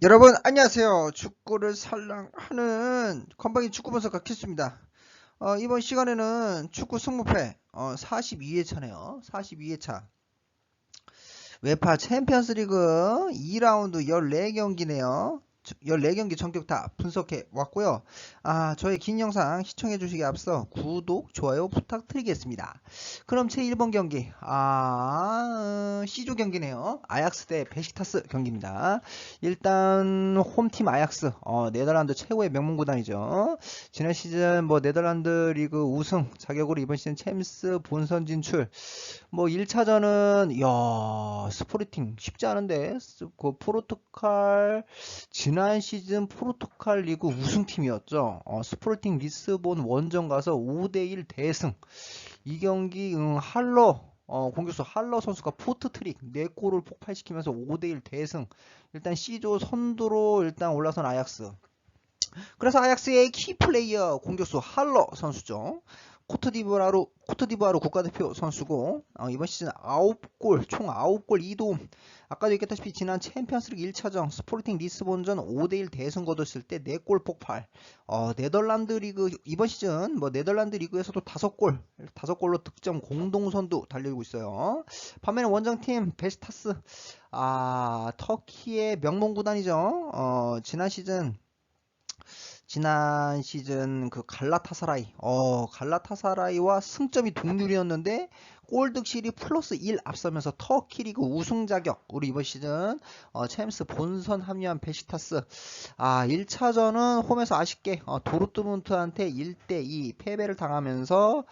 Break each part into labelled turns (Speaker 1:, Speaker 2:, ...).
Speaker 1: 여러분 안녕하세요. 축구를 살랑하는 건방진 축구 분석가 큐스입니다. 이번 시간에는 축구 승부패 42회차네요. 42회차 웨파 챔피언스리그 2라운드 14경기네요. 14경기 전격 다 분석해 왔고요. 저의 긴 영상 시청해 주시기 앞서 구독, 좋아요 부탁드리겠습니다. 그럼 제 1번 경기, C조 경기네요. 아약스 대 베식타스 경기입니다. 일단 홈팀 아약스, 네덜란드 최고의 명문 구단이죠. 지난 시즌 네덜란드 리그 우승 자격으로 이번 시즌 챔스 본선 진출. 1차전은 스포르팅 쉽지 않은데 그 포르투갈 지난 시즌 포르투갈 리그 우승팀이었죠. 스포르팅 리스본 원정 가서 5대1 대승. 이 경기 공격수 할러 선수가 포트트릭 4골을 폭발시키면서 5대1 대승. 일단 C조 선두로 일단 올라선 아약스. 그래서 아약스의 키플레이어 공격수 할러 선수죠. 코트디부아르 국가대표 선수고 이번 시즌 9골 총 9골 2도움. 아까도 얘기했다시피 지난 챔피언스리그 1차전 스포르팅 리스본전 5대1 대승 거뒀을 때 4골 폭발. 네덜란드 리그 이번 시즌 네덜란드 리그에서도 5골로 득점 공동선두 달리고 있어요. 반면에 원정팀 베시타스 터키의 명문 구단이죠. 지난 시즌 그 갈라타사라이와 승점이 동률이었는데 골 득실이 플러스 1 앞서면서 터키 리그 우승 자격으로 이번 시즌 챔스 본선 합류한 베시타스. 1차전은 홈에서 아쉽게 도르트문트한테 1대2 패배를 당하면서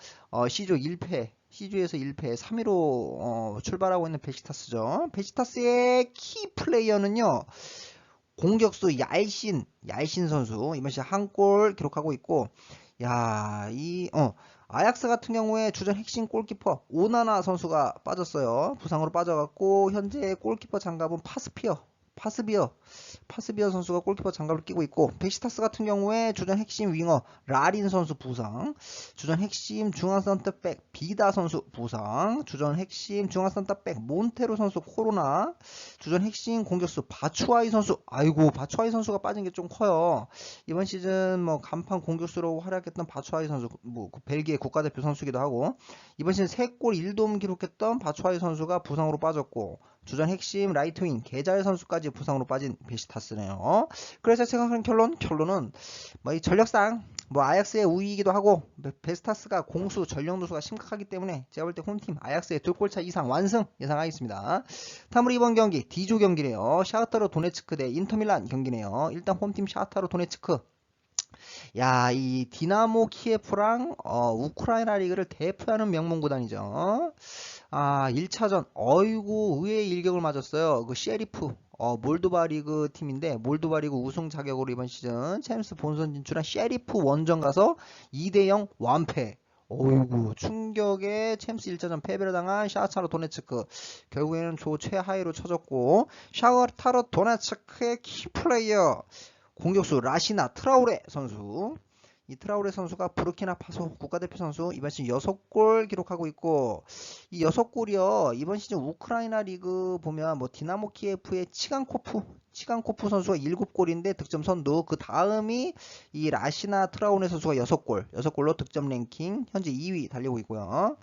Speaker 1: C조 1패 C조에서 1패 3위로 출발하고 있는 베시타스죠. 베시타스의 키 플레이어는요, 공격수 얄신 선수 이번 시즌 한 골 기록하고 있고, 아약스 같은 경우에 주전 핵심 골키퍼 오나나 선수가 빠졌어요. 부상으로 빠져갖고 현재 골키퍼 장갑은 파스비어 선수가 골키퍼 장갑을 끼고 있고, 베시타스 같은 경우에 주전 핵심 윙어 라린 선수 부상, 주전 핵심 중앙센터백 비다 선수 부상, 주전 핵심 중앙센터백 몬테로 선수 코로나, 주전 핵심 공격수 바추아이 선수, 바추아이 선수가 빠진 게 좀 커요. 이번 시즌 간판 공격수로 활약했던 바추아이 선수, 그 벨기에 국가대표 선수기도 하고, 이번 시즌 3골 1도움 기록했던 바추아이 선수가 부상으로 빠졌고, 주전 핵심 라이트윙 게잘 선수까지 부상으로 빠진 베시타스네요. 그래서 생각하는 결론은 이 전력상 아약스의 우위이기도 하고, 베시타스가 공수 전력 누수가 심각하기 때문에 제가 볼 때 홈팀 아약스의 2골차 이상 완승 예상하겠습니다. 다음으로 이번 경기 D조 경기네요. 샤흐타르 도네츠크 대 인터밀란 경기네요. 일단 홈팀 샤흐타르 도네츠크. 이 디나모 키예프랑 우크라이나 리그를 대표하는 명문 구단이죠. 1차전 의외의 일격을 맞았어요. 그 셰리프 몰도바 리그 팀인데, 몰도바 리그 우승 자격으로 이번 시즌 챔스 본선 진출한 셰리프 원정 가서 2대0 완패. 충격에 챔스 1차전 패배를 당한 샤흐타르 도네츠크. 결국에는 조 최하위로 쳐졌고, 샤흐타르 도네츠크의 키플레이어 공격수 라시나 트라우레 선수. 이 트라우레 선수가 부르키나파소 국가대표 선수, 이번 시즌 6골 기록하고 있고, 이 6골이요 이번 시즌 우크라이나 리그 보면 디나모 키예프의 치간코프 선수가 7골인데 득점 선두, 그 다음이 이 라시나 트라우레 선수가 6골로 득점 랭킹 현재 2위 달리고 있고요.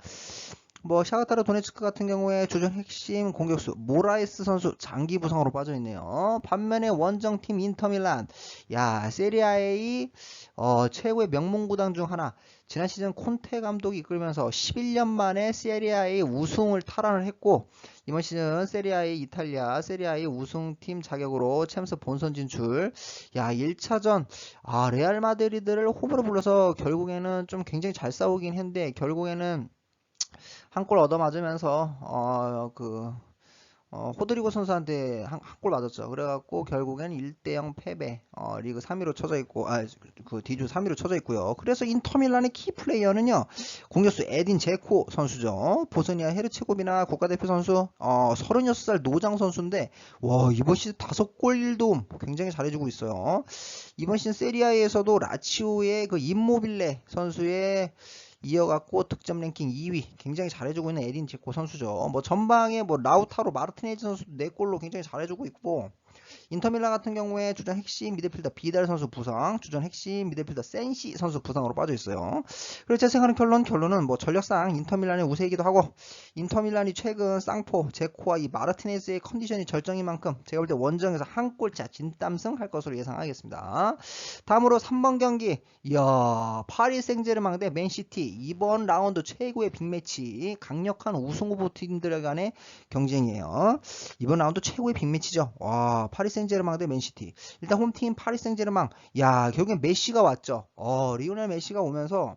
Speaker 1: 뭐 샤흐타르 도네츠크 같은 경우에 주전 핵심 공격수 모라에스 선수 장기 부상으로 빠져 있네요. 반면에 원정팀 인터밀란, 야 세리아의 최고의 명문 구단 중 하나. 지난 시즌 콘테 감독이 이끌면서 11년 만에 세리아의 우승을 탈환을 했고, 이번 시즌 세리아의 이탈리아 세리아의 우승팀 자격으로 챔스 본선 진출. 야 1차전 레알 마드리드를 홈으로 불러서 결국에는 좀 굉장히 잘 싸우긴 했는데 결국에는 한 골 얻어맞으면서 호드리고 선수한테 한 골 맞았죠. 그래갖고 결국엔 1대0 패배, 리그 3위로 쳐져 있고, 디주 3위로 쳐져 있고요. 그래서 인터밀란의 키 플레이어는요, 공격수 에딘 제코 선수죠. 보스니아 헤르체고비나 국가대표 선수, 36살 노장 선수인데, 와, 이번 시즌 5골 1도움 굉장히 잘해주고 있어요. 이번 시즌 세리아에서도 라치오의 그 임모빌레 선수의 이어갖고 득점 랭킹 2위 굉장히 잘해주고 있는 에딘 제코 선수죠. 뭐 전방에 뭐 라우타로 마르티네즈 선수도 4골로 굉장히 잘해주고 있고, 인터밀란 같은 경우에 주전 핵심 미드필더 비달 선수 부상, 주전 핵심 미드필더 센시 선수 부상으로 빠져 있어요. 그리고 제 생각하는 결론은 뭐 전력상 인터밀란의 우세이기도 하고, 인터밀란이 최근 쌍포, 제코와 이 마르티네즈의 컨디션이 절정인 만큼 제가 볼 때 원정에서 한 골차 진땀승 할 것으로 예상하겠습니다. 다음으로 3번 경기, 이야 파리 생제르맹 대 맨시티, 이번 라운드 최고의 빅매치, 강력한 우승 후보 팀들 간의 경쟁이에요. 이번 라운드 최고의 빅매치죠. 와 파리 생제르맹 대 맨시티. 일단 홈팀 파리 생제르맹, 야 결국엔 메시가 왔죠. 리오넬 메시가 오면서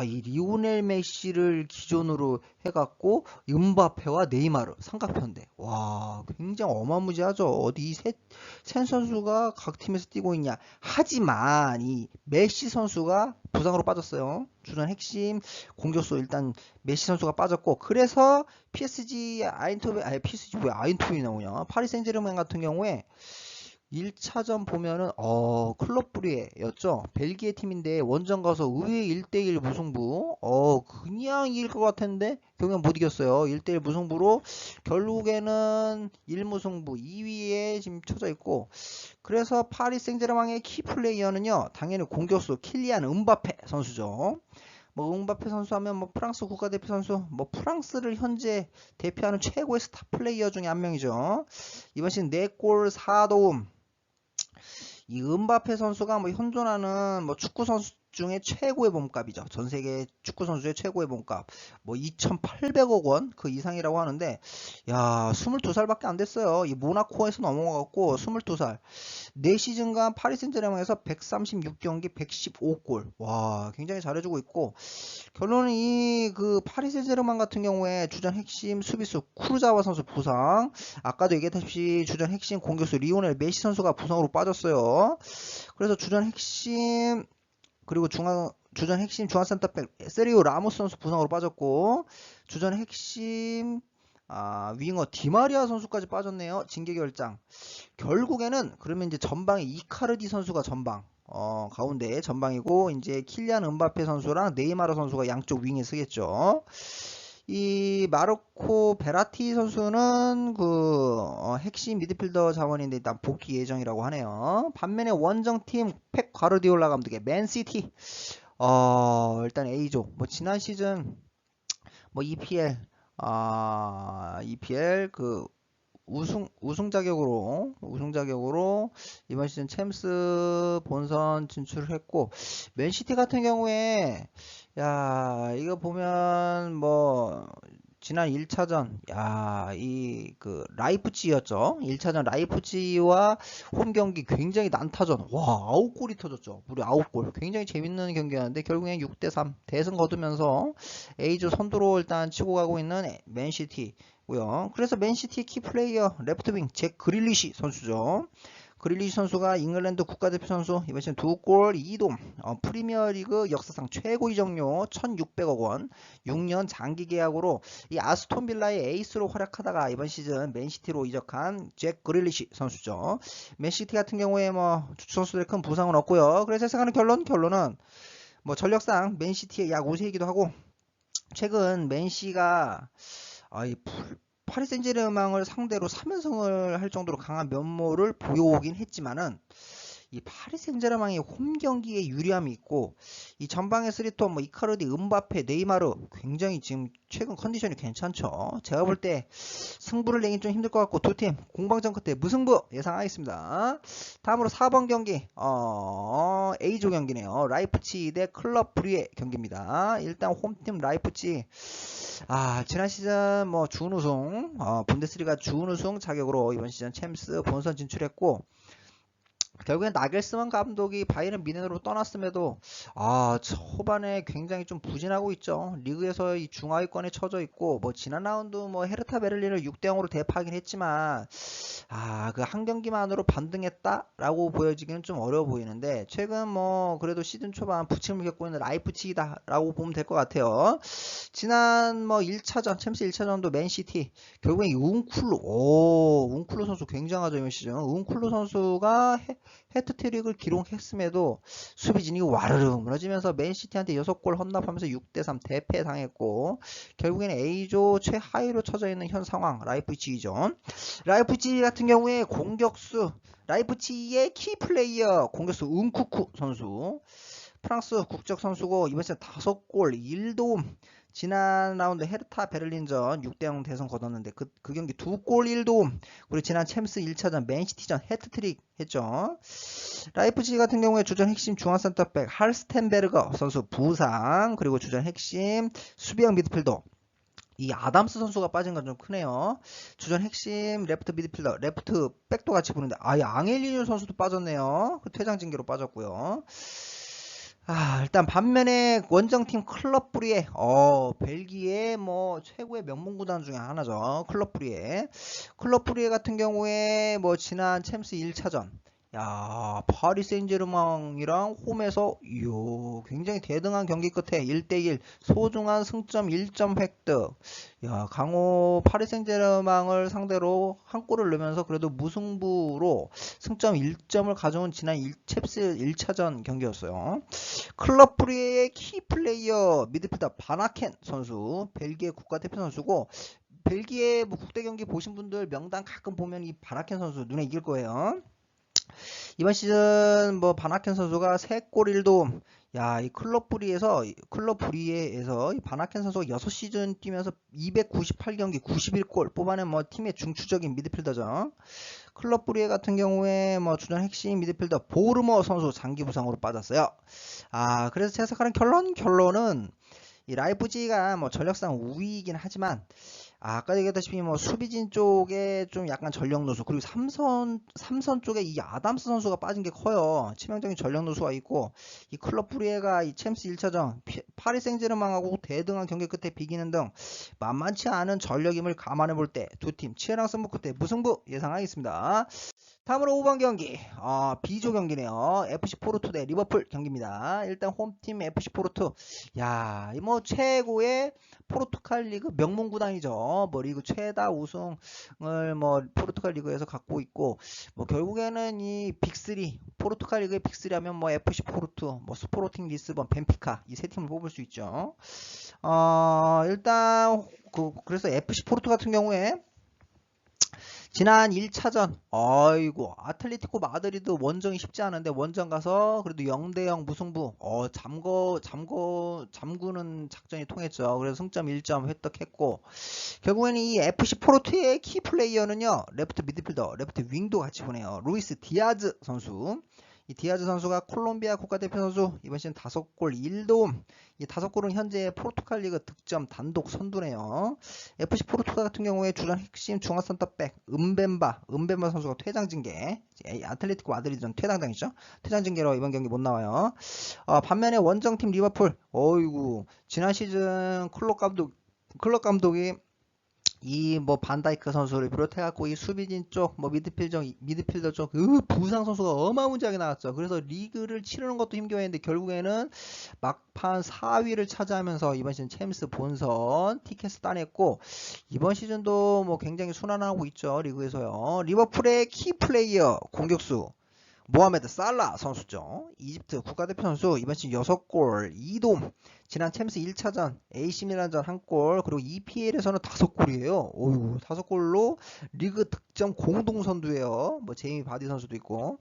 Speaker 1: 이 리오넬 메시를 기존으로 해갖고 음바페와 네이마르 삼각편대. 와 굉장히 어마무지하죠. 어디 셋 선수가 각 팀에서 뛰고 있냐. 하지만 이 메시 선수가 부상으로 빠졌어요. 주전 핵심 공격수 일단 메시 선수가 빠졌고, 그래서 PSG PSG 왜 아인토벤이 나오냐. 파리 생제르맹 같은 경우에 1차전 보면은 클럽 브리에였죠. 벨기에 팀인데 원정 가서 의외의 1대1 무승부. 그냥 이길 것 같았는데 결국엔 못 이겼어요. 1대1 무승부로 결국에는 1무승부 2위에 지금 쳐져 있고, 그래서 파리 생제르맹의 키 플레이어는요, 당연히 공격수 킬리안 음바페 선수죠. 뭐 음바페 선수 하면 뭐 프랑스 국가대표 선수, 뭐 프랑스를 현재 대표하는 최고의 스타 플레이어 중에 한 명이죠. 이번 시즌 4골 4도움. 이 음바페 선수가 뭐 현존하는 뭐 축구 선수 중에 최고의 몸값이죠. 전 세계 축구 선수 중에 최고의 몸값. 뭐 2,800억 원 그 이상이라고 하는데, 야 22살밖에 안 됐어요. 이 모나코에서 넘어가고 22살. 4시즌간 파리 생제르맹에서 136경기 115골. 와 굉장히 잘해주고 있고, 결론은 이 파리 생제르맹 같은 경우에 주전 핵심 수비수 쿠르자와 선수 부상, 아까도 얘기했다시피 주전 핵심 공격수 리오넬 메시 선수가 부상으로 빠졌어요. 그래서 주전 핵심, 그리고 주전 핵심 중앙 센터백 세리오 라모스 선수 부상으로 빠졌고, 주전 핵심 윙어 디마리아 선수까지 빠졌네요. 징계 결장. 결국에는 그러면 이제 전방에 이카르디 선수가 전방, 가운데 전방이고, 이제 킬리안 음바페 선수랑 네이마르 선수가 양쪽 윙에 서겠죠. 이 마르코 베라티 선수는 핵심 미드필더 자원인데 일단 복귀 예정이라고 하네요. 반면에 원정팀 펩 과르디올라 감독의 맨시티, 일단 A조, 뭐 지난 시즌 뭐 EPL 우승 자격으로 이번 시즌 챔스 본선 진출을 했고, 맨시티 같은 경우에 이거 보면 뭐 지난 1차전 라이프치히였죠. 1차전 라이프치히와 홈 경기 굉장히 난타전. 와 9골이 터졌죠. 무려 9골. 굉장히 재밌는 경기였는데 결국엔 6대3 대승 거두면서 A조 선두로 일단 치고 가고 있는 맨시티 고요. 그래서 맨시티 키 플레이어 레프트윙 잭 그릴리시 선수죠. 그릴리시 선수가 잉글랜드 국가대표 선수, 이번 시즌 2골 2도움, 프리미어리그 역사상 최고 이적료 1,600억 원, 6년 장기 계약으로 이 아스톤 빌라의 에이스로 활약하다가 이번 시즌 맨시티로 이적한 잭 그릴리시 선수죠. 맨시티 같은 경우에 뭐 주축 선수들의 큰 부상은 없고요. 그래서 생각하는 결론은 뭐 전력상 맨시티의 약 우세이기도 하고, 최근 맨시가 이 파리 생제르맹을 상대로 3연승을 할 정도로 강한 면모를 보여오긴 했지만은, 이 파리 생제르맹의 홈 경기에 유리함이 있고 이 전방의 쓰리톱 뭐 이카르디, 음바페, 네이마르 굉장히 지금 최근 컨디션이 괜찮죠. 제가 볼 때 승부를 내긴 좀 힘들 것 같고 두 팀 공방전 끝에 무승부 예상하겠습니다. 다음으로 4번 경기 A조 경기네요. 라이프치히 대 클럽 브리에 경기입니다. 일단 홈팀 라이프치히 지난 시즌 뭐 준우승 분데스리가 준우승 자격으로 이번 시즌 챔스 본선 진출했고 결국엔 나겔스만 감독이 바이에른 뮌헨으로 떠났음에도 초반에 굉장히 좀 부진하고 있죠. 리그에서 이 중하위권에 처져 있고 뭐 지난 라운드 뭐 헤르타 베를린을 6대0으로 대파하긴 했지만 그 한 경기만으로 반등했다라고 보여지기는 좀 어려워 보이는데 최근 뭐 그래도 시즌 초반 부침을 겪고 있는 라이프치히다라고 보면 될 것 같아요. 지난 뭐 1차전 챔스 1차전도 맨시티 결국엔 운쿨루 선수 굉장하죠. 이번 시즌 운쿨루 선수가 해트트릭을 기록했음에도 수비진이 와르르 무너지면서 맨시티한테 6골 헌납하면서 6대3 대패 당했고 결국에는 A조 최하위로 처져 있는 현 상황 라이프치히죠. 라이프치히 같은 경우에 공격수 라이프치히의 키플레이어 공격수 은쿠쿠 선수 프랑스 국적 선수고 이번 시즌 5골 1도움 지난 라운드 헤르타 베를린전 6대0 대선 거뒀는데 그 경기 2골 1도움 그리고 지난 챔스 1차전 맨시티전 해트트릭 했죠. 라이프치히 같은 경우에 주전 핵심 중앙센터백 할스텐베르거 선수 부상 그리고 주전 핵심 수비형 미드필더 이 아담스 선수가 빠진 건 좀 크네요. 주전 핵심 레프트 미드필더 레프트 백도 같이 보는데 앙헬리뉴 선수도 빠졌네요. 퇴장 징계로 빠졌고요. 일단 반면에 원정팀 클럽 브리에 벨기에 뭐 최고의 명문 구단 중에 하나죠. 클럽 브리에 같은 경우에 뭐 지난 챔스 1차전 파리 생제르맹이랑 홈에서 굉장히 대등한 경기 끝에 1대1 소중한 승점 1점 획득. 강호 파리 생제르맹을 상대로 한 골을 넣으면서 그래도 무승부로 승점 1점을 가져온 지난 챔스 1차전 경기였어요. 클럽 브리에의 키 플레이어 미드필더 바나켄 선수 벨기에 국가대표 선수고 벨기에 뭐 국대 경기 보신 분들 명단 가끔 보면 이 바나켄 선수 눈에 익을 거예요. 이번 시즌 뭐 바나켄 선수가 3골 1도움 이 클럽 브리에서 이 바나켄 선수가 6시즌 뛰면서 298경기 91골 뽑아낸 뭐 팀의 중추적인 미드필더죠. 클럽 브리에 같은 경우에 뭐 주전 핵심 미드필더 보르머 선수 장기 부상으로 빠졌어요. 그래서 제작하는 결론은 이 라이프치히가 뭐 전력상 우위이긴 하지만 아까 얘기했다시피 뭐 수비진 쪽에 좀 약간 전력 누수 그리고 3선 쪽에 이 아담스 선수가 빠진 게 커요. 치명적인 전력 누수가 있고 이 클럽 브리에가 이 챔스 1차전 파리 생제르맹하고 대등한 경기 끝에 비기는 등 만만치 않은 전력임을 감안해 볼 때 두 팀 치열한 승부 끝에 무승부 예상하겠습니다. 다음으로 5번 경기 B조 경기네요. FC 포르투 대 리버풀 경기입니다. 일단 홈팀 FC 포르투 뭐 최고의 포르투갈 리그 명문 구단이죠. 뭐 리그 최다 우승을 뭐 포르투갈 리그에서 갖고 있고 뭐 결국에는 이 빅3 포르투갈 리그의 빅3 하면 뭐 FC 포르투, 뭐 스포르팅 리스본, 벤피카 이 세 팀을 뽑을 수 있죠. 일단 그래서 FC 포르투 같은 경우에 지난 1차전 아틀레티코 마드리드 원정이 쉽지 않은데 원정 가서 그래도 0대0 무승부 잠그는 작전이 통했죠. 그래서 승점 1점 획득했고 결국에는 이 FC 포르투의 키 플레이어는요 레프트 미드필더 레프트 윙도 같이 보네요. 루이스 디아즈 선수. 이 디아즈 선수가 콜롬비아 국가대표 선수 이번 시즌 5골 1도움 이 5골은 현재 포르투갈 리그 득점 단독 선두네요. FC 포르투갈 같은 경우에 주전 핵심 중앙센터백 은벤바 선수가 퇴장 징계 아틀레티코 마드리드전 퇴장당했죠. 퇴장 징계로 이번 경기 못 나와요. 반면에 원정팀 리버풀 지난 시즌 클럽 감독이 이 뭐 반다이크 선수를 비롯해갖고 이 수비진 쪽, 뭐 미드필더 쪽, 부상 선수가 어마무지하게 나왔죠. 그래서 리그를 치르는 것도 힘겨워했는데 결국에는 막판 4위를 차지하면서 이번 시즌 챔스 본선 티켓을 따냈고 이번 시즌도 뭐 굉장히 순환하고 있죠. 리그에서요. 리버풀의 키 플레이어 공격수 모하메드 살라 선수죠. 이집트 국가대표 선수 이번 시즌 6골 2도움. 지난 챔스 1차전 AC 밀란전 1골 그리고 EPL에서는 5골이에요. 오유 5골로 리그 득점 공동 선두예요. 뭐 제이미 바디 선수도 있고.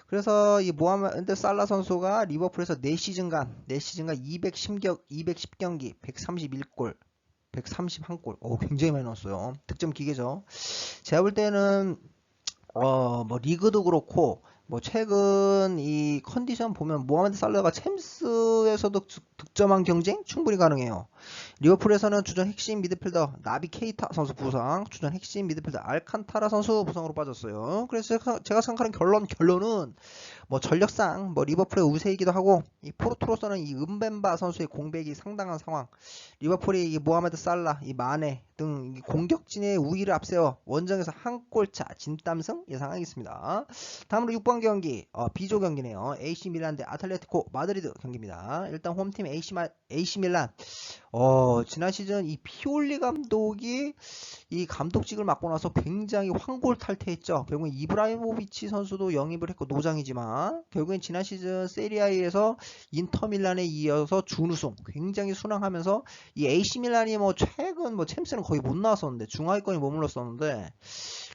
Speaker 1: 그래서 이 모하메드 살라 선수가 리버풀에서 4시즌간 210경기 131골 131골. 굉장히 많이 넣었어요. 득점 기계죠. 제가 볼 때는 뭐 리그도 그렇고 뭐 최근 이 컨디션 보면 모하메드 살라가 챔스에서도 득점한 경쟁 충분히 가능해요. 리버풀에서는 주전 핵심 미드필더 나비 케이타 선수 부상, 주전 핵심 미드필더 알칸타라 선수 부상으로 빠졌어요. 그래서 제가 생각하는 결론은 뭐 전력상 뭐 리버풀의 우세이기도 하고 이 포르투로서는 이 은벤바 선수의 공백이 상당한 상황. 리버풀이 이 모하메드 살라, 이 마네 등 공격진의 우위를 앞세워 원정에서 한 골차 진땀승 예상하겠습니다. 다음으로 6번 경기 B조 경기네요. AC 밀란 대 아틀레티코 마드리드 경기입니다. 일단 홈팀 AC 밀란 지난 시즌 이 피올리 감독이 이 감독직을 맡고 나서 굉장히 황골탈퇴했죠. 결국엔 이브라이모비치 선수도 영입을 했고 노장이지만 결국엔 지난 시즌 세리아에서 인터밀란에 이어서 준우승 굉장히 순항하면서 이 AC 밀란이 뭐 최근 뭐 챔스는 거의 못 나왔었는데 중하위권에 머물렀었는데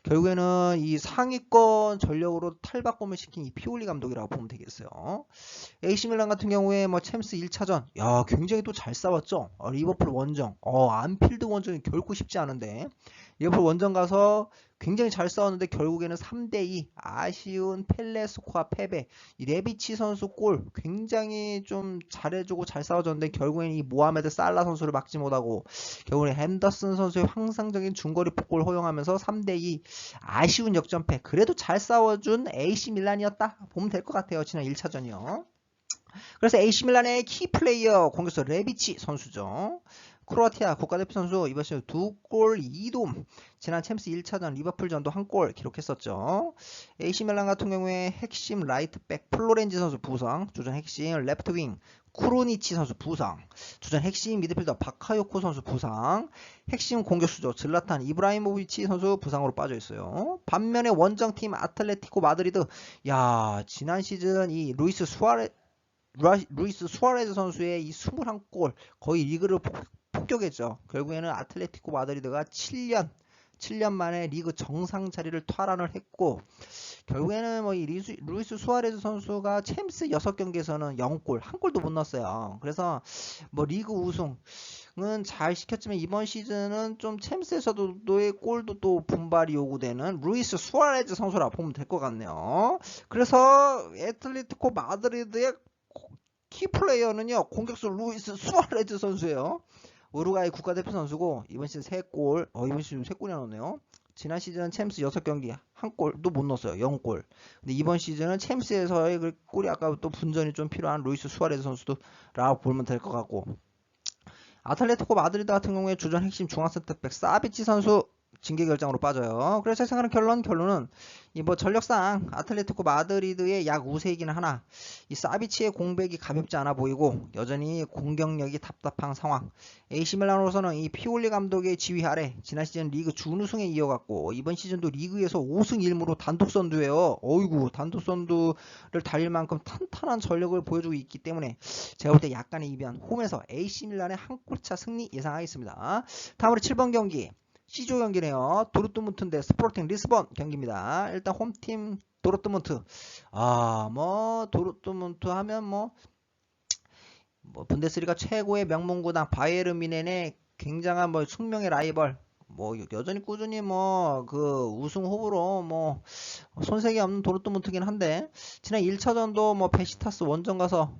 Speaker 1: 결국에는 이 상위권 전력으로 탈바꿈을 시킨 이 피올리 감독이라고 보면 되겠어요. AC 밀란 같은 경우에 뭐 챔스 1차전 굉장히 또 잘 싸웠죠. 리버풀 원정 안필드 원정이 결코 쉽지 않은데 리버풀 원정 가서 굉장히 잘 싸웠는데 결국에는 3대2 아쉬운 펠레스코아 패배. 이 레비치 선수 골 굉장히 좀 잘해주고 잘 싸워줬는데 결국에는 이 모하메드 살라 선수를 막지 못하고 결국에 핸더슨 선수의 환상적인 중거리 폭골을 허용하면서 3대2 아쉬운 역전패. 그래도 잘 싸워준 AC 밀란이었다 보면 될 것 같아요. 지난 1차전이요. 그래서 AC 밀란의 키플레이어 공격수 레비치 선수죠. 크로아티아 국가대표 선수 이번 시즌 2골 2도움. 지난 챔스 1차전 리버풀전도 1골 기록했었죠. AC 밀란 같은 경우에 핵심 라이트백 플로렌지 선수 부상, 주전 핵심 레프트윙 쿠로니치 선수 부상, 주전 핵심 미드필더 바카요코 선수 부상, 핵심 공격수죠. 질라탄 이브라이모비치 선수 부상으로 빠져있어요. 반면에 원정팀 아틀레티코 마드리드 지난 시즌 이 루이스 수아레즈 선수의 이 21골 거의 리그를 폭격했죠. 결국에는 아틀레티코 마드리드가 7년 만에 리그 정상 자리를 탈환을 했고 결국에는 뭐 이 루이스 수아레즈 선수가 챔스 6경기에서는 0골, 한 골도 못 넣었어요. 그래서 뭐 리그 우승은 잘 시켰지만 이번 시즌은 좀 챔스에서도의 골도 또 분발이 요구되는 루이스 수아레즈 선수라 보면 될 것 같네요. 그래서 아틀레티코 마드리드의 키플레이어는요 공격수 루이스 수아레즈 선수예요. 우루과이 국가대표 선수고 이번 시즌 3골 이번 시즌 3골이나 넣었네요. 지난 시즌 챔스 6경기 한 골도 못 넣었어요. 0골. 근데 이번 시즌은 챔스에서의 그 골이 아까 또 분전이 좀 필요한 루이스 수아레즈 선수도 라고 보면 될 것 같고 아틀레티코 마드리드 같은 경우에 주전 핵심 중앙센터백 사비치 선수 징계 결정으로 빠져요. 그래서 제가 생각하는 결론은 이 뭐 전력상 아틀레티코 마드리드의 약 우세이기는 하나 이 사비치의 공백이 가볍지 않아 보이고 여전히 공격력이 답답한 상황. AC 밀란으로서는 이 피올리 감독의 지휘 아래 지난 시즌 리그 준우승에 이어갔고 이번 시즌도 리그에서 5승 1무로 단독 선두예요. 단독 선두를 달릴 만큼 탄탄한 전력을 보여주고 있기 때문에 제가 볼 때 약간의 이변 홈에서 AC 밀란의 한 골차 승리 예상하겠습니다. 다음으로 7번 경기 C조 경기네요. 도르트문트 대 스포팅 리스본 경기입니다. 일단 홈팀 도르트문트. 도르트문트 하면 뭐 분데스리가 최고의 명문구단 바이에른 뮌헨의 굉장한 숙명의 라이벌. 여전히 꾸준히 그 우승 후보로 손색이 없는 도르트문트긴 한데 지난 1차전도 베시타스 원정 가서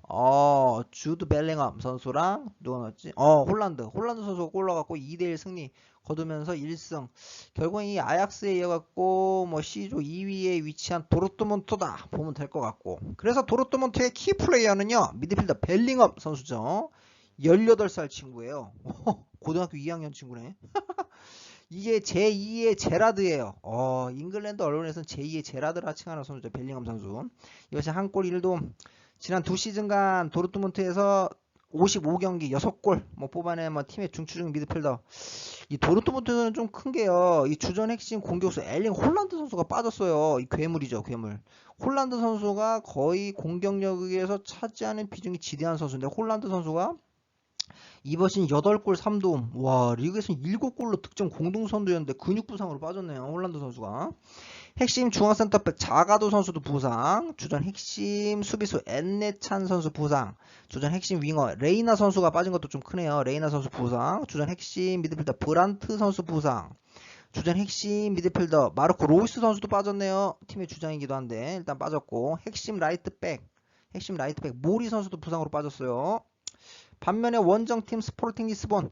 Speaker 1: 주드 벨링엄 선수랑 누가 넣었지? 홀란드 선수가 골 넣어갖고 2대1 승리 거두면서 1승. 결국은 이 아약스에 이어갖고 C조 2위에 위치한 도르트문트다 보면 될 것 같고 그래서 도르트문트의 키플레이어는요 미드필더 벨링엄 선수죠. 18살 친구예요. 고등학교 2학년 친구네. 이게 제2의 제라드예요. 잉글랜드 언론에서는 제2의 제라드라 칭하는 선수죠. 벨링엄 선수. 이것이 한 골 1도움. 지난 2시즌간 도르트문트에서 55경기 6골 뭐 뽑아낸 뭐 팀의 중추적 미드필더. 이 도르트문트는 좀 큰 게요. 이 주전 핵심 공격수 엘링 홀란드 선수가 빠졌어요. 이 괴물이죠, 괴물. 홀란드 선수가 거의 공격력에서 차지하는 비중이 지대한 선수인데 홀란드 선수가 이번 시즌 8골 3도움. 와, 리그에서 7골로 득점 공동선두였는데 근육 부상으로 빠졌네요. 홀란드 선수가. 핵심 중앙센터백 자가도 선수도 부상, 주전 핵심 수비수 엔네찬 선수 부상, 주전 핵심 윙어 레이나 선수가 빠진 것도 좀 크네요. 레이나 선수 부상, 주전 핵심 미드필더 브란트 선수 부상, 주전 핵심 미드필더 마르코 로이스 선수도 빠졌네요. 팀의 주장이기도 한데 일단 빠졌고, 핵심 라이트백 모리 선수도 부상으로 빠졌어요. 반면에 원정팀 스포팅 리스본,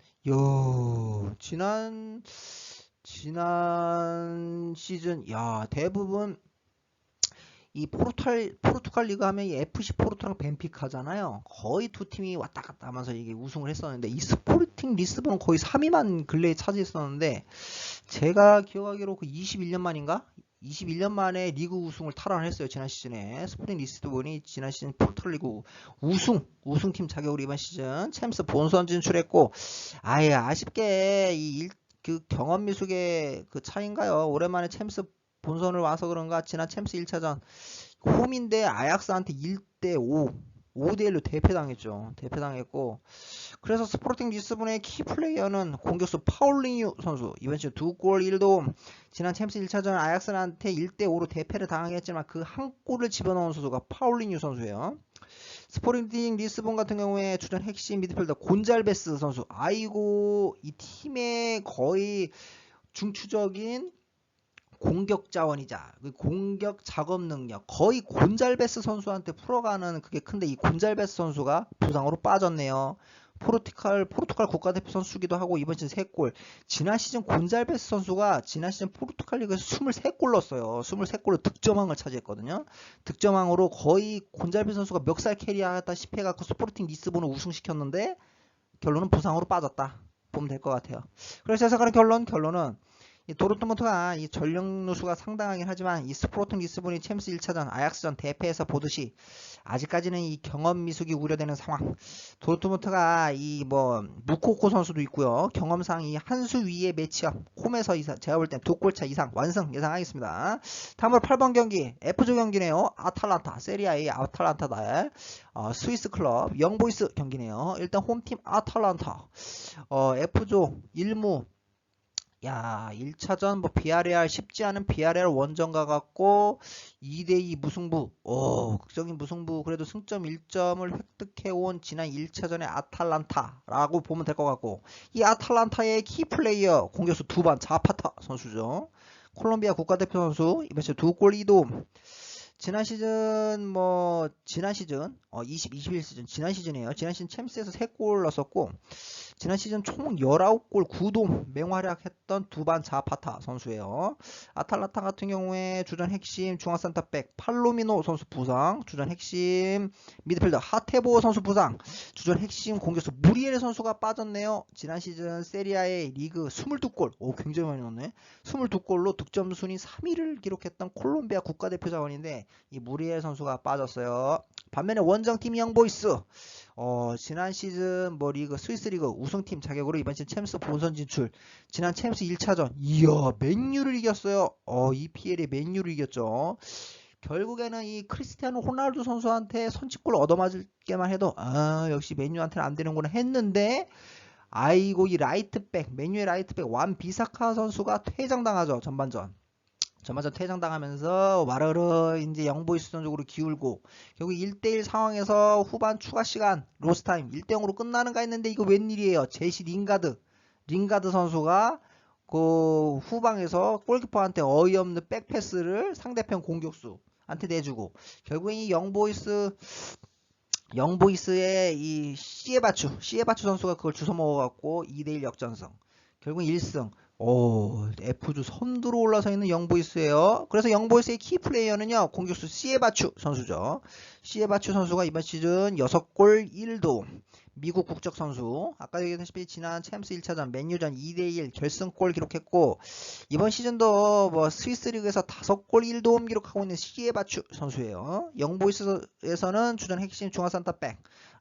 Speaker 1: 지난 시즌 대부분 이 포르투갈 리그 하면 이 FC 포르투랑 벤피카잖아요. 거의 두 팀이 왔다 갔다 하면서 이게 우승을 했었는데 이 스포팅 리스본은 거의 3위만 근래에 차지했었는데 제가 기억하기로 그 21년 만인가? 21년 만에 리그 우승을 탈환을 했어요. 지난 시즌에 스포팅 리스본이 지난 시즌 포르투갈 리그 우승팀 자격으로 이번 시즌 챔스 본선 진출했고, 아예 아쉽게 그 경험 미숙의 그 차인가요? 오랜만에 챔스 본선을 와서 그런가 지난 챔스 1차전 홈인데 아약스한테 1대5 5대1로 대패당했고, 그래서 스포팅 리스본의 키플레이어는 공격수 파울리뉴 선수, 이번 시즌 2골 1도움. 지난 챔스 1차전 아약스한테 1대5로 대패를 당하겠지만 그 한 골을 집어넣은 선수가 파울리뉴 선수예요. 스포팅 리스본 같은 경우에 주전 핵심 미드필더 곤잘베스 선수, 아이고 이 팀의 거의 중추적인 공격 자원이자 공격 작업 능력 거의 곤잘베스 선수한테 풀어가는 그게 큰데 이 곤잘베스 선수가 부상으로 빠졌네요. 포르투갈 국가대표 선수기도 하고 이번 시즌 3골. 지난 시즌 곤잘베스 선수가 지난 시즌 포르투갈 리그에서 23골 넣었어요. 23골로 득점왕을 차지했거든요. 득점왕으로 거의 곤잘베스 선수가 멱살 캐리하다시피 해갖고 스포팅 리스본을 우승시켰는데 결론은 부상으로 빠졌다 보면 될 것 같아요. 그래서 예상하는 결론은 이 도르트문트가 이 전력 누수가 상당하긴 하지만 이 스포팅 리스본이 챔스 1차전 아약스전 대패에서 보듯이 아직까지는 이 경험 미숙이 우려되는 상황. 도르트문트가 이 무코코 선수도 있고요. 경험상 이 한 수 위의 매치업 홈에서 제가 볼 땐 2골차 이상 완승 예상하겠습니다. 다음으로 8번 경기 F조 경기네요. 아탈란타 세리아의 아탈란타다 스위스 클럽 영보이스 경기네요. 일단 홈팀 아탈란타 F조 1무 1차전 비아레알 쉽지 않은 비아레알 원정 가갖고 2대2 무승부. 극적인 무승부. 그래도 승점 1점을 획득해온 지난 1차전의 아탈란타라고 보면 될 것 같고, 이 아탈란타의 키플레이어 공격수 두반 자파타 선수죠. 콜롬비아 국가대표 선수 이번 시즌 2골 2도움. 지난 시즌 20-21 시즌 지난 시즌이에요. 지난 시즌 챔스에서 3골 넣었었고 지난 시즌 총 19골 9도움 맹활약했던 두반 자파타 선수예요. 아탈란타 같은 경우에 주전 핵심 중앙센터백 팔로미노 선수 부상, 주전 핵심 미드필더 하테보 선수 부상, 주전 핵심 공격수 무리엘 선수가 빠졌네요. 지난 시즌 세리아의 리그 22골, 굉장히 많이 넣었네. 22골로 득점 순위 3위를 기록했던 콜롬비아 국가대표 자원인데 이 무리엘 선수가 빠졌어요. 반면에 원정팀 영보이스 지난 시즌 리그 스위스 리그 우승팀 자격으로 이번 시즌 챔스 본선 진출. 지난 챔스 1차전 맨유를 이겼어요. EPL의 맨유를 이겼죠. 결국에는 이 크리스티아노 호날두 선수한테 선취골 얻어맞을게만 해도 역시 맨유한테는 안 되는구나 했는데, 아이고 이 맨유의 라이트백 완 비사카 선수가 퇴장당하죠. 전반전 퇴장당하면서 와르르 이제 영보이스 전적으로 기울고 결국 1대1 상황에서 후반 추가 시간 로스타임 1대0으로 끝나는가 했는데 이거 웬일이에요. 제시 링가드 선수가 그 후방에서 골키퍼한테 어이없는 백패스를 상대편 공격수한테 내주고 결국엔 이 영보이스의 이 시에바추 선수가 그걸 주워 먹어갖고 2대1 역전승. 결국 1승. F조 선두로 올라서 있는 영보이스예요. 그래서 영보이스의 키플레이어는요, 공격수 시에바추 선수죠. 시에바추 선수가 이번 시즌 6골 1도 미국 국적 선수. 아까 얘기했다시피 지난 챔스 1차전 맨유전 2대1 결승골 기록했고, 이번 시즌도 스위스 리그에서 5골 1도움 기록하고 있는 시에바추 선수예요. 영보이스에서는 주전 핵심 중앙센터백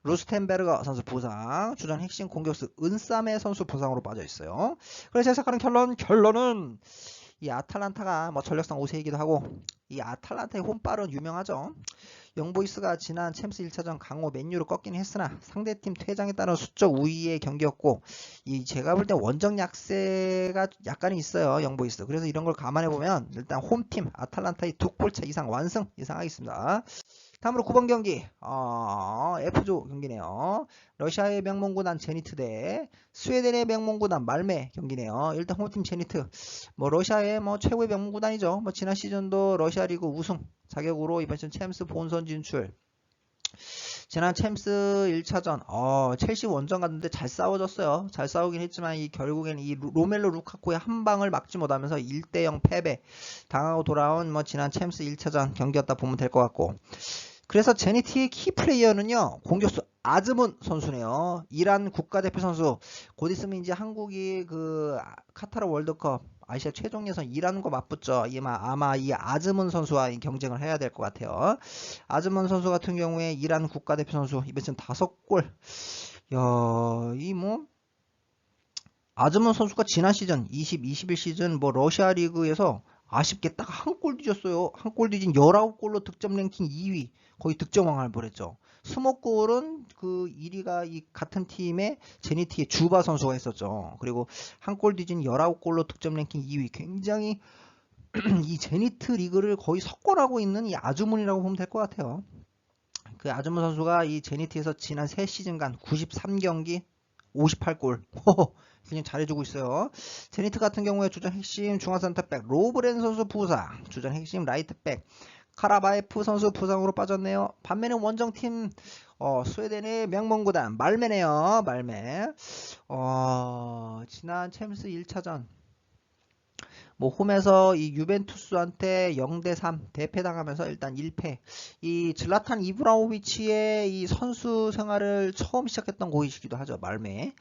Speaker 1: 루스텐베르거 선수 부상, 주전 핵심 공격수 은사메 선수 부상으로 빠져 있어요. 그래서 예상하는 결론은 이 아탈란타가 뭐 전력상 5세이기도 하고, 이 아탈란타의 홈발은 유명하죠. 영보이스가 지난 챔스 1차전 강호 맨유로 꺾긴 했으나 상대팀 퇴장에 따른 수적 우위의 경기였고, 이 제가 볼 때 원정 약세가 약간은 있어요, 영보이스. 그래서 이런 걸 감안해 보면 일단 홈팀 아탈란타의 2골차 이상 완승 예상하겠습니다. 다음으로 9번 경기, F조 경기네요. 러시아의 명문구단 제니트 대 스웨덴의 명문구단 말메 경기네요. 일단 홈팀 제니트, 뭐 러시아의 뭐 최고의 명문구단이죠. 뭐 지난 시즌도 러시아 리그 우승 자격으로 이번 시즌 챔스 본선 진출. 지난 챔스 1차전 첼시 원정 갔는데 잘 싸워졌어요. 잘 싸우긴 했지만 이 결국엔 이 로멜로 루카쿠의 한 방을 막지 못하면서 1대0 패배 당하고 돌아온 뭐 지난 챔스 1차전 경기였다 보면 될 것 같고, 그래서 제니티의 키 플레이어는요, 공격수 아즈문 선수네요. 이란 국가대표 선수. 곧 있으면 이제 한국이 그 카타르 월드컵 아시아 최종 예선 이란과 맞붙죠. 아마 이 아즈문 선수와 경쟁을 해야 될 것 같아요. 아즈문 선수 같은 경우에 이란 국가대표 선수 이번 시즌 5골. 아즈문 선수가 지난 시즌 20-21 시즌 뭐 러시아 리그에서 아쉽게 딱 한 골 뒤졌어요. 한 골 뒤진 19골로 득점 랭킹 2위. 거의 득점왕을 벌였죠. 스모골은 그 1위가 이 같은 팀의 제니티의 주바 선수가 했었죠. 그리고 한 골 뒤진 19골로 득점 랭킹 2위. 굉장히 이 제니트 리그를 거의 석권하고 있는 이 아즈문이라고 보면 될 것 같아요. 그 아즈문 선수가 이 제니트에서 지난 3시즌간 93경기 58골. 그냥 잘해주고 있어요. 제니트 같은 경우에 주전 핵심 중앙센터백 로브렌 선수 부상, 주전 핵심 라이트백 카라바에프 선수 부상으로 빠졌네요. 반면에 원정팀 스웨덴의 명문구단 말메네요. 말메. 지난 챔스 1차전 뭐 홈에서 이 유벤투스한테 0대3 대패당하면서 일단 1패. 이 질라탄 이브라호비치의 이 선수 생활을 처음 시작했던 곳이기도 하죠. 말메.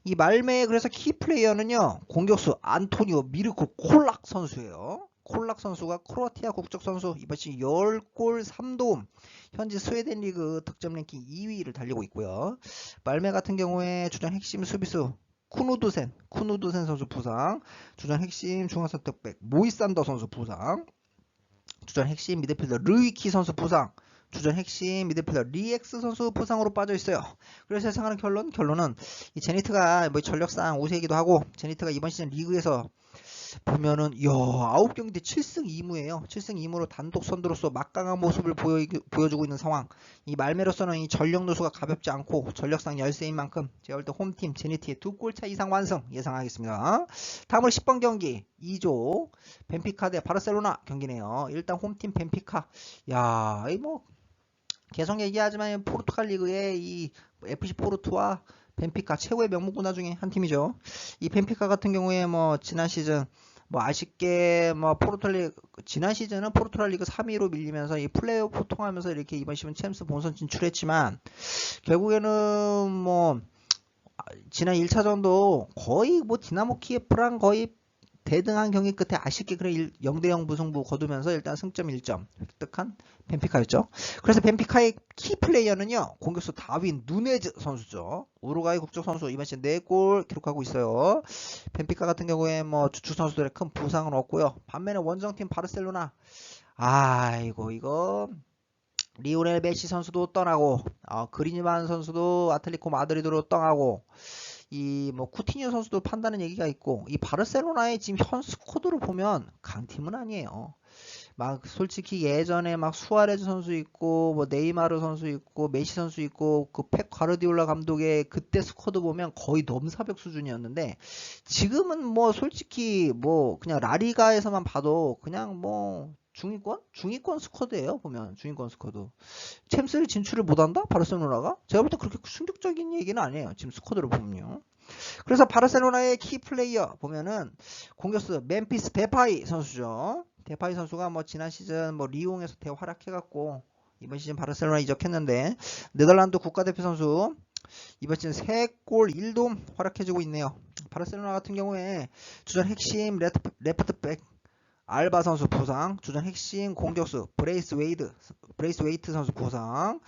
Speaker 1: 이 말메의 그래서 키 플레이어는요, 공격수 안토니오 미르코 콜락 선수예요. 콜락 선수가 크로아티아 국적 선수, 이번 시즌 10골 3도움, 현재 스웨덴 리그 득점 랭킹 2위를 달리고 있고요. 말메 같은 경우에 주전 핵심 수비수 쿠누드센 선수 부상, 주전 핵심 중앙선택백 모이산더 선수 부상, 주전 핵심 미드필더 르위키 선수 부상, 주전 핵심 미드필더 리엑스 선수 부상으로 빠져 있어요. 그래서 예상하는 결론은 이 제니트가 뭐 전력상 우세이기도 하고, 제니트가 이번 시즌 리그에서 보면은 9경기 대 7승 2무예요. 7승 2무로 단독 선두로서 막강한 모습을 보여주고 있는 상황. 이 말메로서는 이 전력 누수가 가볍지 않고 전력상 열세인 만큼 제가 볼 때 홈팀 제니티의 2골차 이상 완승 예상하겠습니다. 다음으로 10번 경기 2조 벤피카 대 바르셀로나 경기네요. 일단 홈팀 벤피카. 이 뭐 계속 얘기하지만 포르투갈 리그의 이 FC 포르투와 벤피카 최고의 명문구단 중에 한 팀이죠. 이 벤피카 같은 경우에 뭐 지난 시즌 뭐 아쉽게 뭐 지난 시즌은 포르투갈 리그 3위로 밀리면서 이 플레이오프 통하면서 이렇게 이번 시즌 챔스 본선 진출했지만, 결국에는 뭐 지난 1차전도 거의 뭐 디나모 키예프랑 거의 대등한 경기 끝에 아쉽게 0대0 무승부 거두면서 일단 승점 1점 획득한 벤피카였죠. 그래서 벤피카의 키 플레이어는요, 공격수 다윈 누네즈 선수죠. 우루과이 국적 선수, 이번 시즌 4골 기록하고 있어요. 벤피카 같은 경우에 뭐 주축 선수들의 큰 부상은 없고요. 반면에 원정팀 바르셀로나, 이거 리오넬 메시 선수도 떠나고, 그리즈만 선수도 아틀레티코 마드리드로 떠나고, 이 뭐 쿠티뉴 선수도 판다는 얘기가 있고, 이 바르셀로나의 지금 현 스쿼드로 보면 강팀은 아니에요. 막 솔직히 예전에 막 수아레즈 선수 있고 뭐 네이마르 선수 있고 메시 선수 있고 그 펩 과르디올라 감독의 그때 스쿼드 보면 거의 넘사벽 수준이었는데, 지금은 뭐 솔직히 뭐 그냥 라리가에서만 봐도 그냥 뭐 중위권 스쿼드예요. 보면 중위권 스쿼드. 챔스를 진출을 못한다? 바르셀로나가? 제가 볼 때 그렇게 충격적인 얘기는 아니에요. 지금 스쿼드를 보면요. 그래서 바르셀로나의 키 플레이어 보면은 공격수 멤피스 데파이 선수죠. 데파이 선수가 뭐 지난 시즌 뭐 리옹에서 대활약해갖고 이번 시즌 바르셀로나 이적했는데, 네덜란드 국가대표 선수 이번 시즌 3골 1도움 활약해주고 있네요. 바르셀로나 같은 경우에 주전 핵심 레프트백 알바 선수 부상, 주전 핵심 공격수 브레이스 웨이트 선수 부상,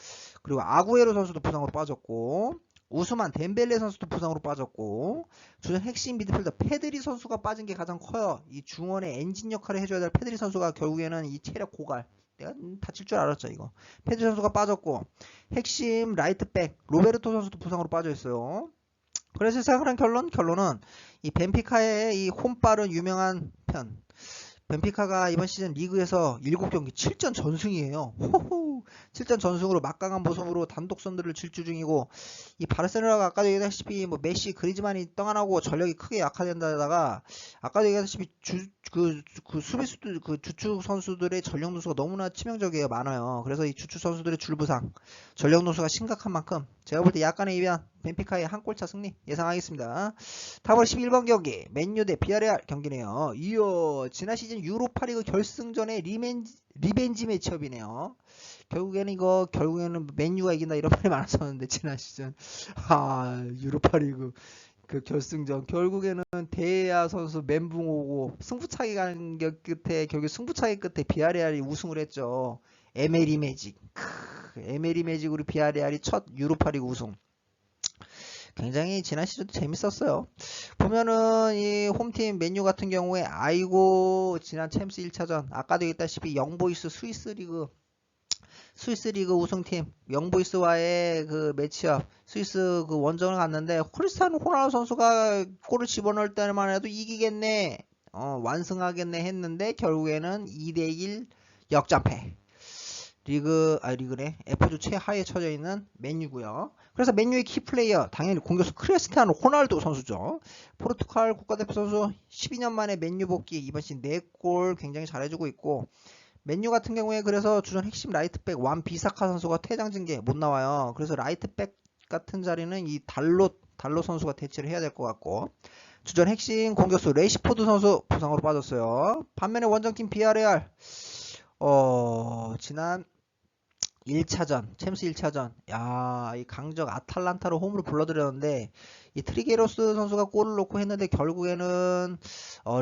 Speaker 1: 그리고 아구에로 선수도 부상으로 빠졌고, 우스만 덴벨레 선수도 부상으로 빠졌고, 주전 핵심 미드필더 페드리 선수가 빠진 게 가장 커요. 이 중원의 엔진 역할을 해줘야 될 페드리 선수가 결국에는 이 체력 고갈, 내가 다칠 줄 알았죠 이거. 페드리 선수가 빠졌고, 핵심 라이트백 로베르토 선수도 부상으로 빠져 있어요. 그래서 생각한 결론은 이 벤피카의 이 홈발은 유명한 편. 벤피카가 이번 시즌 리그에서 7경기 7전 전승이에요. 호호, 7전 전승으로 막강한 모습으로 단독 선두를 질주 중이고, 이 바르셀로나가 아까도 얘기했다시피 뭐 메시 그리즈만이 떠나고 전력이 크게 약화된다다가, 아까도 얘기했다시피 수비수들 그 주축 선수들의 전력 누수가 너무나 치명적이에요. 많아요. 그래서 이 주축 선수들의 줄부상, 전력 누수가 심각한 만큼 제가 볼 때 약간의 이변, 벤피카의 한 골차 승리 예상하겠습니다. 다음으로 11번 경기 맨유 대 비아레알 경기네요. 이어 지난 시즌 유로파리그 결승전의 리벤지 매치업이네요. 결국에는 맨유가 이긴다 이런 말이 많았었는데 지난 시즌 유로파리그 그 결승전 결국에는 데야 선수 멘붕 오고 승부차기 간격 끝에 결국 승부차기 끝에 비아레알이 우승을 했죠. 에메리 매직. 에메리 매직으로 비아레알이 첫 유로파리그 우승. 굉장히 지난 시즌도 재밌었어요. 보면은 이 홈팀 맨유 같은 경우에 아이고 지난 챔스 1차전 아까도 얘기했다시피 영보이스 스위스 리그 우승팀 영보이스와의 그 매치업 스위스 그 원정을 갔는데 크리스티아노 호날두 선수가 골을 집어넣을 때만 해도 이기겠네 완승하겠네 했는데 결국에는 2대1 역전패. 리그네. F조 최하위에 처져 있는 맨유고요. 그래서 맨유의 키플레이어 당연히 공격수 크리스티아노 호날두 선수죠. 포르투갈 국가대표 선수 12년 만에 맨유 복귀 이번 시즌 4골 굉장히 잘해주고 있고 맨유 같은 경우에 그래서 주전 핵심 라이트백 완 비사카 선수가 퇴장 징계 못 나와요. 그래서 라이트백 같은 자리는 이 달로 선수가 대체를 해야 될 것 같고 주전 핵심 공격수 레시포드 선수 부상으로 빠졌어요. 반면에 원정팀 비아레알 지난 1차전, 챔스 1차전, 이 강적 아탈란타로 홈으로 불러들였는데, 이 트리게로스 선수가 골을 넣고 했는데, 결국에는,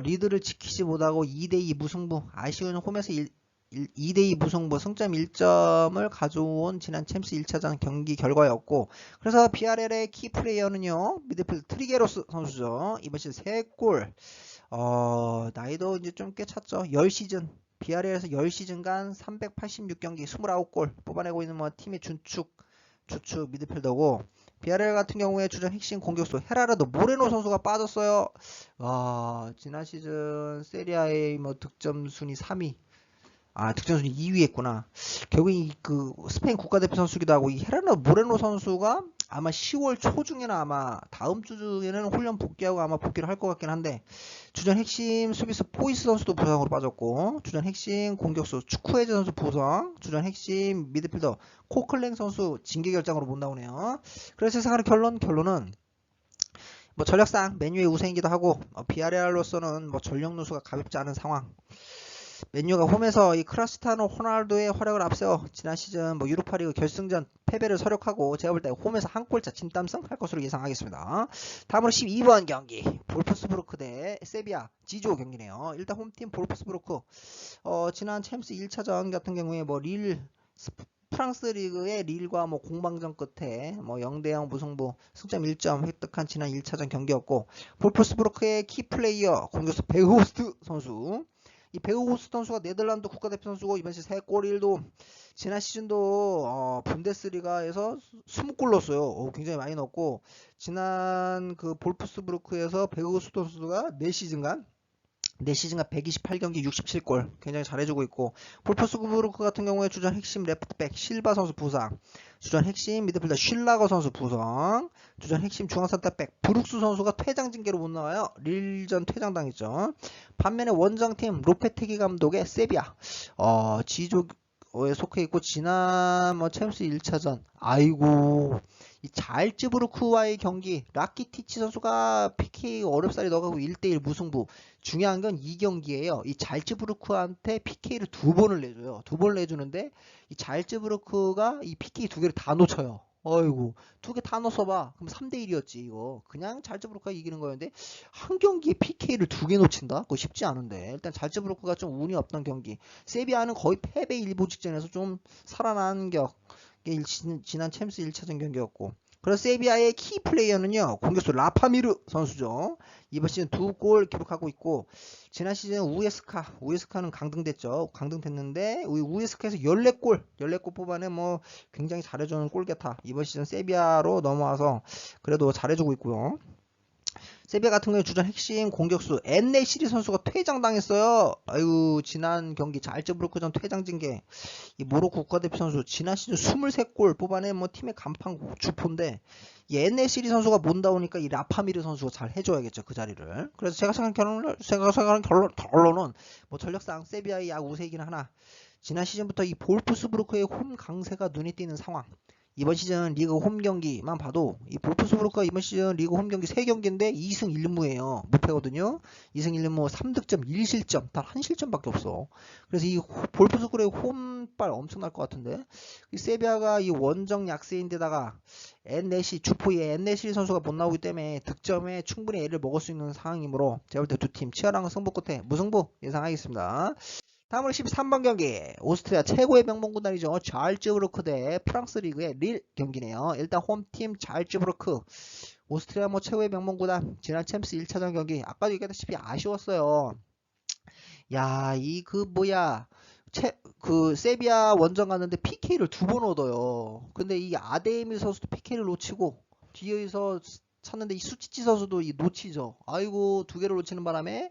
Speaker 1: 리드를 지키지 못하고 2대2 무승부, 아쉬운 홈에서 2대2 무승부, 승점 1점을 가져온 지난 챔스 1차전 경기 결과였고, 그래서 비아렐의 키플레이어는요, 미드필더 트리게로스 선수죠. 이번 시즌 3골, 나이도 이제 좀 꽤 찼죠. 10시즌. 비아레알에서 10시즌간 386경기 29골 뽑아내고 있는 팀의 주축 미드필더고 비아레알 같은 경우에 주전 핵심 공격수 헤라르도 모레노 선수가 빠졌어요. 지난 시즌 세리아의 득점 순위 3위 득점 순위 2위 했구나. 결국 그 스페인 국가대표 선수기도 하고 이 헤라르도 모레노 선수가 아마 10월 초중에는 아마 다음 주 중에는 훈련 복귀하고 아마 복귀를 할 것 같긴 한데 주전 핵심 수비수 포이스 선수도 부상으로 빠졌고 주전 핵심 공격수 추쿠에즈 선수 부상 주전 핵심 미드필더 코클랭 선수 징계 결장으로 못 나오네요. 그래서 예상하는 결론은 전력상 맨유의 우승이기도 하고 비아레알로서는 전력 누수가 가볍지 않은 상황. 맨유가 홈에서 이 크리스티아노 호날두의 활약을 앞세워 지난 시즌 유로파리그 결승전 패배를 서력하고 제가 볼 때 홈에서 한 골차 진땀승 할 것으로 예상하겠습니다. 다음으로 12번 경기 볼프스부르크 대 세비야 지조 경기네요. 일단 홈팀 볼프스부르크 지난 챔스 1차전 같은 경우에 프랑스 리그의 릴과 공방전 끝에 0대0 무승부 승점 1점 획득한 지난 1차전 경기였고 볼프스부르크의 키플레이어 공격수 베호스트 선수 이 베호스트 선수가 네덜란드 국가대표 선수고 이번 시즌 3골 1도움 지난 시즌도 분데스리가에서 20골 넣었어요. 굉장히 많이 넣었고 지난 그 볼프스부르크에서 베호스트 선수가 4시즌간 128경기 67골 굉장히 잘해주고 있고 볼프스부르크 같은 경우에 주전 핵심 레프트백 실바 선수 부상 주전 핵심 미드필더 쉴라거 선수 부상 주전 핵심 중앙센터백 브룩스 선수가 퇴장 징계로 못 나와요. 릴전 퇴장당했죠. 반면에 원정팀 로페테기 감독의 세비야 지조에 속해 있고 지난 챔스 1차전 이 잘츠부르크와의 경기 라키티치 선수가 PK 어렵사리 넣어가고 1대1 무승부. 중요한 건 이 경기예요. 이 잘츠부르크한테 PK를 2번을 내줘요. 2번을 내주는데 이 잘츠부르크가 이 PK 2개를 다 놓쳐요. 어이구 2개 다 넣어봐. 그럼 3대1이었지 이거. 그냥 잘츠부르크가 이기는 거였는데 한 경기에 PK를 2개 놓친다? 그거 쉽지 않은데 일단 잘츠부르크가 좀 운이 없던 경기. 세비야는 거의 패배 일보 직전에서 좀 살아난 격. 이게 지난 챔스 1차전 경기였고. 그래서 세비야의 키 플레이어는요, 공격수 라파미르 선수죠. 이번 시즌 2골 기록하고 있고, 지난 시즌 우에스카는 강등됐는데, 우에스카에서 14골 뽑아내 뭐 굉장히 잘해주는 골게타. 이번 시즌 세비야로 넘어와서 그래도 잘해주고 있고요. 세비야 같은 경우에 주전 핵심 공격수 엔네시리 선수가 퇴장당했어요. 아유, 지난 경기 잘츠부르크전 퇴장 징계. 이 모로코 국가대표 선수 지난 시즌 23골 뽑아낸 뭐 팀의 간판 주포인데, 이 엔네시리 선수가 못 나오니까 이 라파미르 선수가 잘 해줘야겠죠, 그 자리를. 그래서 제가 생각하는 결론은 뭐 전력상 세비야의 약 우세이긴 하나, 지난 시즌부터 이 볼프스부르크의 홈 강세가 눈에 띄는 상황. 이번 시즌 리그 홈 경기만 봐도 이 볼프스부르크가 이번 시즌 리그 홈 경기 3경기인데 2승 1무예요. 무패거든요. 2승 1무 3득점 1실점 단 1실점밖에 없어. 그래서 이 볼프스부르크의 홈발 엄청날 것 같은데, 이 세비야가 이 원정 약세인데다가 주포의 엔네시 선수가 못 나오기 때문에 득점에 충분히 애를 먹을 수 있는 상황이므로 제가 볼 때 두 팀 치열한 승부 끝에 무승부 예상하겠습니다. 다음으로 13번 경기, 오스트리아 최고의 명문구단이죠. 잘츠부르크 대 프랑스 리그의 릴 경기네요. 일단 홈팀 잘츠부르크, 오스트리아 뭐 최고의 명문구단, 지난 챔스 1차전 경기 아까도 얘기했다시피 아쉬웠어요. 야, 세비야 원정 갔는데 PK를 2번 얻어요. 근데 이 아데미 선수도 PK를 놓치고, 뒤에서 찼는데 이 수치치 선수도 놓치죠. 아이고, 2개를 놓치는 바람에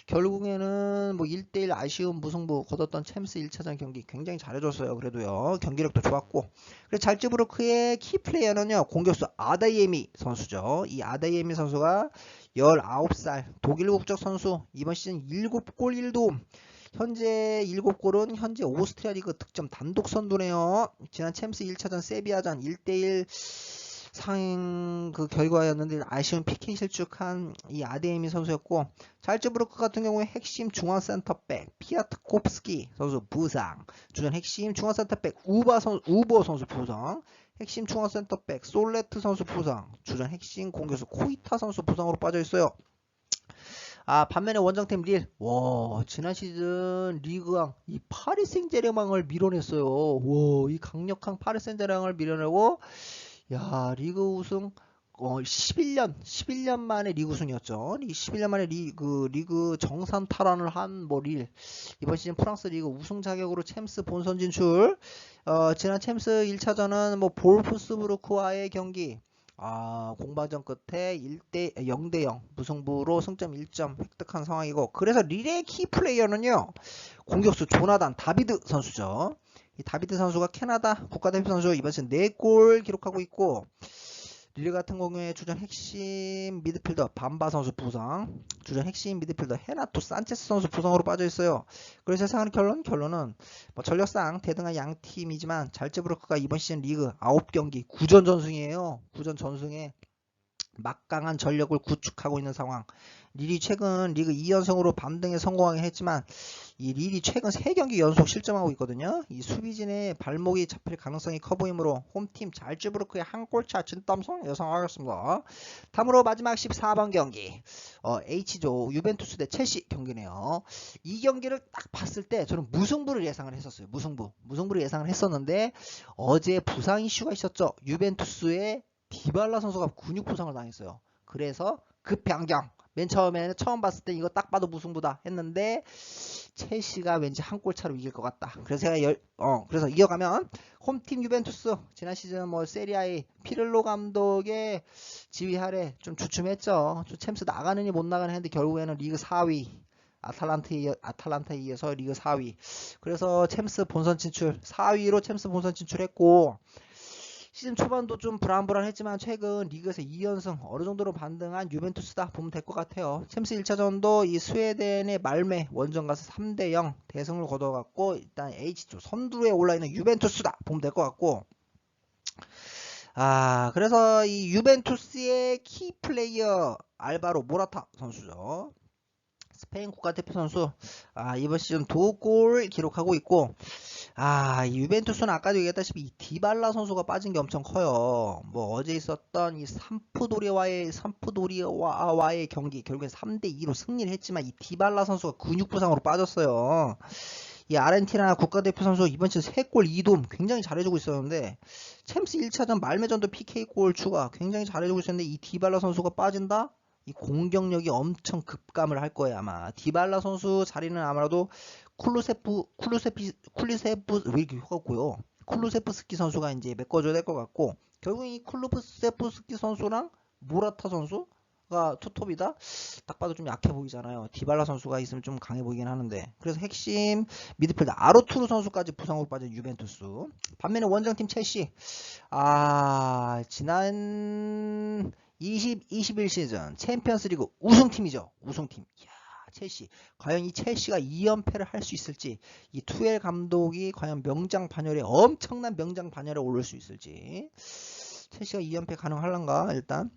Speaker 1: 결국에는 뭐 1대1 아쉬운 무승부 거뒀던 챔스 1차전 경기 굉장히 잘해줬어요. 그래도요, 경기력도 좋았고. 그래서 잘츠부르크의 키 플레이어는요, 공격수 아다이에미 선수죠. 이 아다이에미 선수가 19살 독일 국적 선수, 이번 시즌 7골 1도움, 현재 7골은 현재 오스트리아 리그 득점 단독 선두네요. 지난 챔스 1차전 세비야전 1대1 상행 그 결과였는데 아쉬운 PK 실축한 이 아데미 선수였고, 잘츠부르크 같은 경우에 핵심 중앙 센터백 피아트코프스키 선수 부상, 주전 핵심 중앙 센터백 우버 선수 부상, 핵심 중앙 센터백 솔레트 선수 부상, 주전 핵심 공격수 코이타 선수 부상으로 빠져 있어요. 반면에 원정팀 릴, 와, 지난 시즌 리그왕 이 파리 생제르맹을 밀어냈어요. 와, 이 강력한 파리 생제르맹을 밀어내고, 야, 리그 우승 11년 만에 리그 우승이었죠. 이 11년 만에 리그 정상 탈환을 한 뭐 릴. 이번 시즌 프랑스 리그 우승 자격으로 챔스 본선 진출. 지난 챔스 1차전은 뭐 볼프스부르크와의 경기, 공방전 끝에 0대0 무승부로 승점 1점 획득한 상황이고, 그래서 릴의 키 플레이어는요, 공격수 조나단 다비드 선수죠. 이 다비드 선수가 캐나다 국가대표 선수, 이번 시즌 4골 기록하고 있고, 릴 같은 경우에 주전 핵심 미드필더 밤바 선수 부상, 주전 핵심 미드필더 헤나토 산체스 선수 부상으로 빠져 있어요. 그래서 예상하는 결론은 뭐 전력상 대등한 양 팀이지만 잘츠부르크가 이번 시즌 리그 9경기 9전 전승이에요. 9전 전승에 막강한 전력을 구축하고 있는 상황. 릴이 최근 리그 2연승으로 반등에 성공하긴 했지만, 이 릴이 최근 3경기 연속 실점하고 있거든요. 이 수비진의 발목이 잡힐 가능성이 커 보이므로 홈팀 잘츠부르크의 한 골차 진땀성 예상하겠습니다. 다음으로 마지막 14번 경기, H조 유벤투스 대 첼시 경기네요. 이 경기를 딱 봤을 때 저는 무승부를 예상을 했었어요. 무승부를 예상을 했었는데, 어제 부상 이슈가 있었죠. 유벤투스의 디발라 선수가 근육 부상을 당했어요. 그래서 급변경. 맨 처음에는 처음 봤을 때 이거 딱 봐도 무승부다 했는데, 첼시가 왠지 한 골 차로 이길 것 같다. 그래서 그래서 이어가면 홈팀 유벤투스, 지난 시즌 뭐 세리아의 피를로 감독의 지휘 아래 좀 주춤했죠. 좀 챔스 나가느니 못 나가는 했는데 결국에는 리그 4위. 아탈란타에 의해서 리그 4위. 그래서 챔스 본선 진출, 4위로 챔스 본선 진출했고, 시즌 초반도 좀 불안불안했지만 최근 리그에서 2연승 어느 정도로 반등한 유벤투스다 보면 될 것 같아요. 챔스 1차전도 이 스웨덴의 말메 원정 가서 3대0 대승을 거둬갖고 일단 H조 선두에 올라있는 유벤투스다 보면 될 것 같고, 그래서 이 유벤투스의 키 플레이어 알바로 모라타 선수죠. 스페인 국가대표 선수, 이번 시즌 2골 기록하고 있고, 이 유벤투스는 아까도 얘기했다시피 이 디발라 선수가 빠진 게 엄청 커요. 뭐 어제 있었던 이 삼프도리아와의 경기 결국엔 3대2로 승리를 했지만 이 디발라 선수가 근육 부상으로 빠졌어요. 이 아르헨티나 국가대표 선수 이번 시즌 3골 2도움 굉장히 잘해주고 있었는데 챔스 1차전 말매전도 PK골 추가 굉장히 잘해주고 있었는데 이 디발라 선수가 빠진다? 이 공격력이 엄청 급감을 할 거예요 아마. 디발라 선수 자리는 아마도 쿨루세프 왜 이렇게 효과고요. 쿨루세프스키 선수가 이제 메꿔줘야 될 것 같고 결국 이 쿨루세프스키 선수랑 모라타 선수가 투톱이다? 딱 봐도 좀 약해 보이잖아요. 디발라 선수가 있으면 좀 강해 보이긴 하는데 그래서 핵심 미드필더 아르투르 선수까지 부상으로 빠진 유벤투스. 반면에 원정팀 첼시 지난 20-21 시즌 챔피언스리그 우승팀이죠. 우승팀. 이야, 첼시. 과연 이 첼시가 2연패를 할 수 있을지 이 투엘 감독이 과연 명장 반열에 엄청난 명장 반열에 오를 수 있을지 첼시가 2연패 가능할란가 일단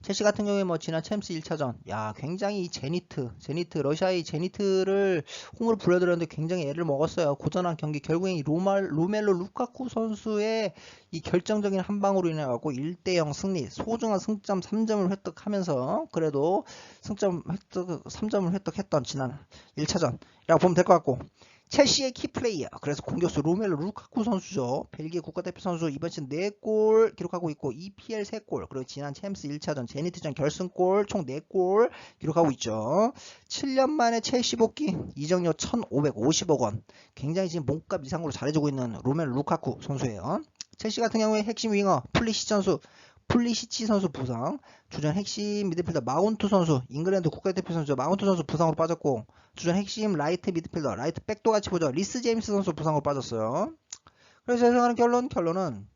Speaker 1: 첼시 같은 경우에 뭐 지난 챔스 1차전 굉장히 이 제니트 러시아의 제니트를 홈으로 불러들였는데 굉장히 애를 먹었어요. 고전한 경기 결국에 이 로멜로 루카쿠 선수의 이 결정적인 한 방으로 인해 갖고 1대0 승리 소중한 승점 3점을 획득하면서 그래도 승점 획득 3점을 획득했던 지난 1차전이라고 보면 될 것 같고 첼시의 키플레이어 그래서 공격수 로멜로 루카쿠 선수죠. 벨기에 국가대표 선수 이번 시즌 4골 기록하고 있고 EPL 3골 그리고 지난 챔스 1차전 제니트전 결승골 총 4골 기록하고 있죠. 7년 만에 첼시 복귀 이적료 1,550억 원 굉장히 지금 몸값 이상으로 잘해주고 있는 로멜로 루카쿠 선수예요. 첼시 같은 경우에 핵심 윙어 플리시치 선수 부상, 주전 핵심 미드필더 마운트 선수, 잉글랜드 국가대표 선수 마운트 선수 부상으로 빠졌고 주전 핵심 라이트 미드필더, 라이트 백도 같이 보죠. 리스 제임스 선수 부상으로 빠졌어요. 그래서 예상하는 결론은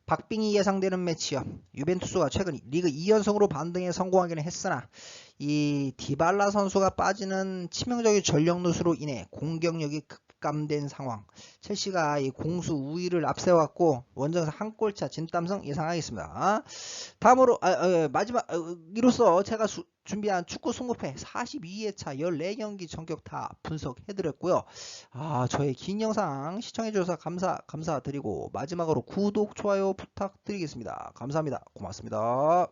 Speaker 1: 박빙이 예상되는 매치업. 유벤투스가 최근 리그 2연승으로 반등에 성공하기는 했으나 이 디발라 선수가 빠지는 치명적인 전력 누수로 인해 공격력이 급감된 상황. 첼시가 이 공수 우위를 앞세웠고 원정에서 한 골차 진땀승 예상하겠습니다. 다음으로 마지막 이로써 제가 준비한 축구 승부패 42회차 14경기 전격 다 분석해드렸고요. 저의 긴 영상 시청해주셔서 감사드리고 마지막으로 구독, 좋아요 부탁드리겠습니다. 감사합니다. 고맙습니다.